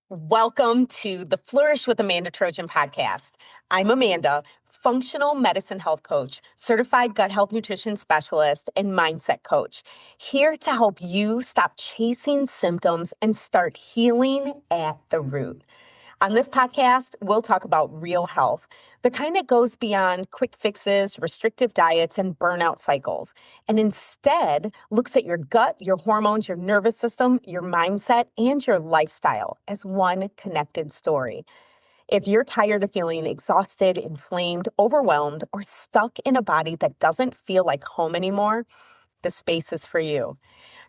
Welcome to the Flourish with Amanda Trojan podcast. I'm Amanda, functional medicine health coach, certified gut health nutrition specialist, and mindset coach, here to help you stop chasing symptoms and start healing at the root. On this podcast, we'll talk about real health, the kind that goes beyond quick fixes, restrictive diets, and burnout cycles, and instead looks at your gut, your hormones, your nervous system, your mindset, and your lifestyle as one connected story. If you're tired of feeling exhausted, inflamed, overwhelmed, or stuck in a body that doesn't feel like home anymore, the space is for you.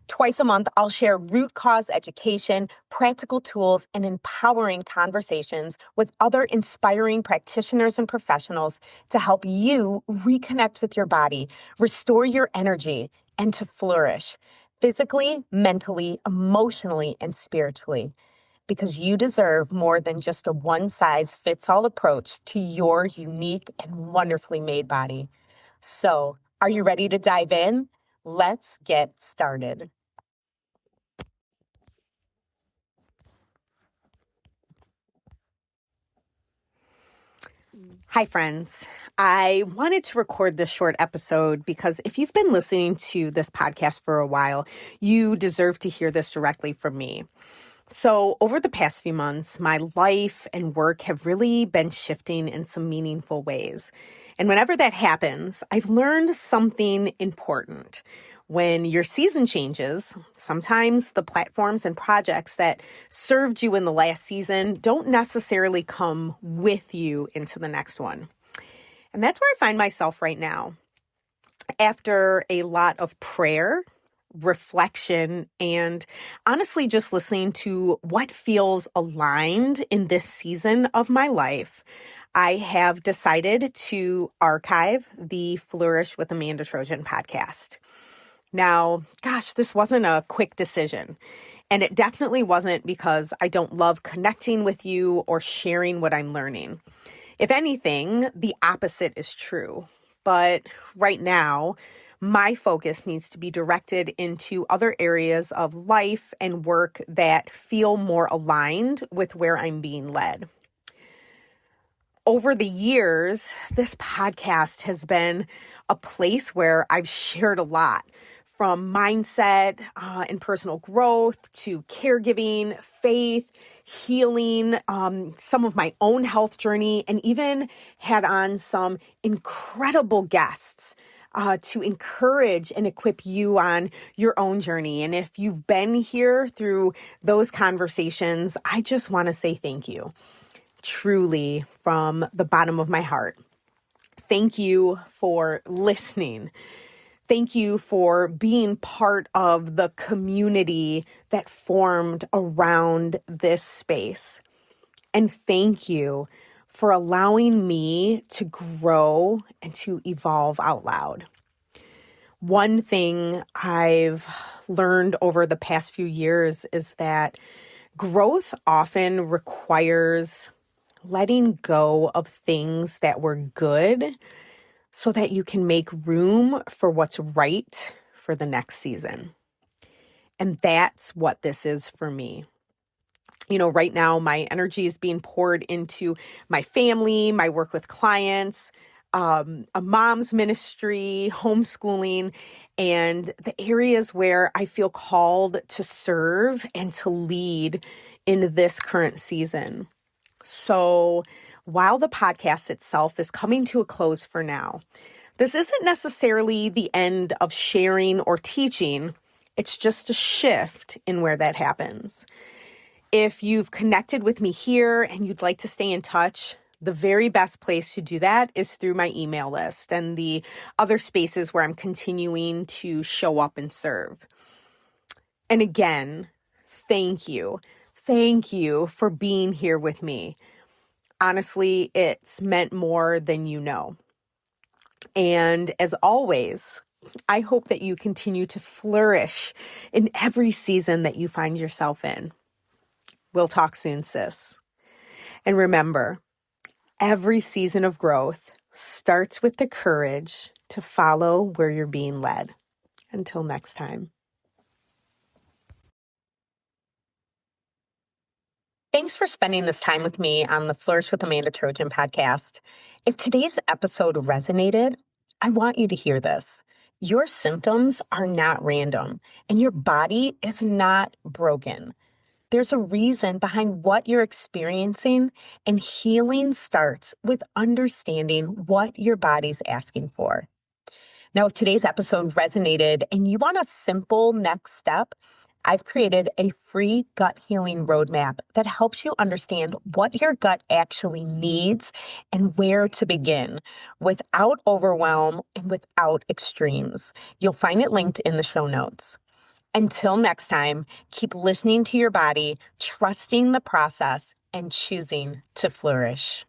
Twice a month, I'll share root cause education, practical tools, and empowering conversations with other inspiring practitioners and professionals to help you reconnect with your body, restore your energy, and to flourish physically, mentally, emotionally, and spiritually. Because you deserve more than just a one-size-fits-all approach to your unique and wonderfully made body. So, are you ready to dive in? Let's get started. Hi, friends. I wanted to record this short episode because if you've been listening to this podcast for a while, you deserve to hear this directly from me. So over the past few months, my life and work have really been shifting in some meaningful ways. And whenever that happens, I've learned something important. When your season changes, sometimes the platforms and projects that served you in the last season don't necessarily come with you into the next one. And that's where I find myself right now. After a lot of prayer, reflection, and honestly just listening to what feels aligned in this season of my life, I have decided to archive the Flourish with Amanda Trojan podcast. Now, gosh, this wasn't a quick decision. And it definitely wasn't because I don't love connecting with you or sharing what I'm learning. If anything, the opposite is true. But right now, my focus needs to be directed into other areas of life and work that feel more aligned with where I'm being led. Over the years, this podcast has been a place where I've shared a lot, from mindset and personal growth to caregiving, faith, healing, some of my own health journey, and even had on some incredible guests to encourage and equip you on your own journey. And if you've been here through those conversations, I just want to say thank you. Truly, from the bottom of my heart. Thank you for listening. Thank you for being part of the community that formed around this space. And thank you for allowing me to grow and to evolve out loud. One thing I've learned over the past few years is that growth often requires letting go of things that were good so that you can make room for what's right for the next season. And that's what this is for me. You know, right now, my energy is being poured into my family, my work with clients, a mom's ministry, homeschooling, and the areas where I feel called to serve and to lead in this current season. So while the podcast itself is coming to a close for now, this isn't necessarily the end of sharing or teaching. It's just a shift in where that happens. If you've connected with me here and you'd like to stay in touch, the very best place to do that is through my email list and the other spaces where I'm continuing to show up and serve. And again, thank you. Thank you for being here with me. Honestly, it's meant more than you know. And as always, I hope that you continue to flourish in every season that you find yourself in. We'll talk soon, sis. And remember, every season of growth starts with the courage to follow where you're being led. Until next time. Thanks for spending this time with me on the Flourish with Amanda Trojan podcast. If today's episode resonated, I want you to hear this. Your symptoms are not random, and your body is not broken. There's a reason behind what you're experiencing, and healing starts with understanding what your body's asking for. Now, if today's episode resonated and you want a simple next step, I've created a free gut healing roadmap that helps you understand what your gut actually needs and where to begin without overwhelm and without extremes. You'll find it linked in the show notes. Until next time, keep listening to your body, trusting the process, and choosing to flourish.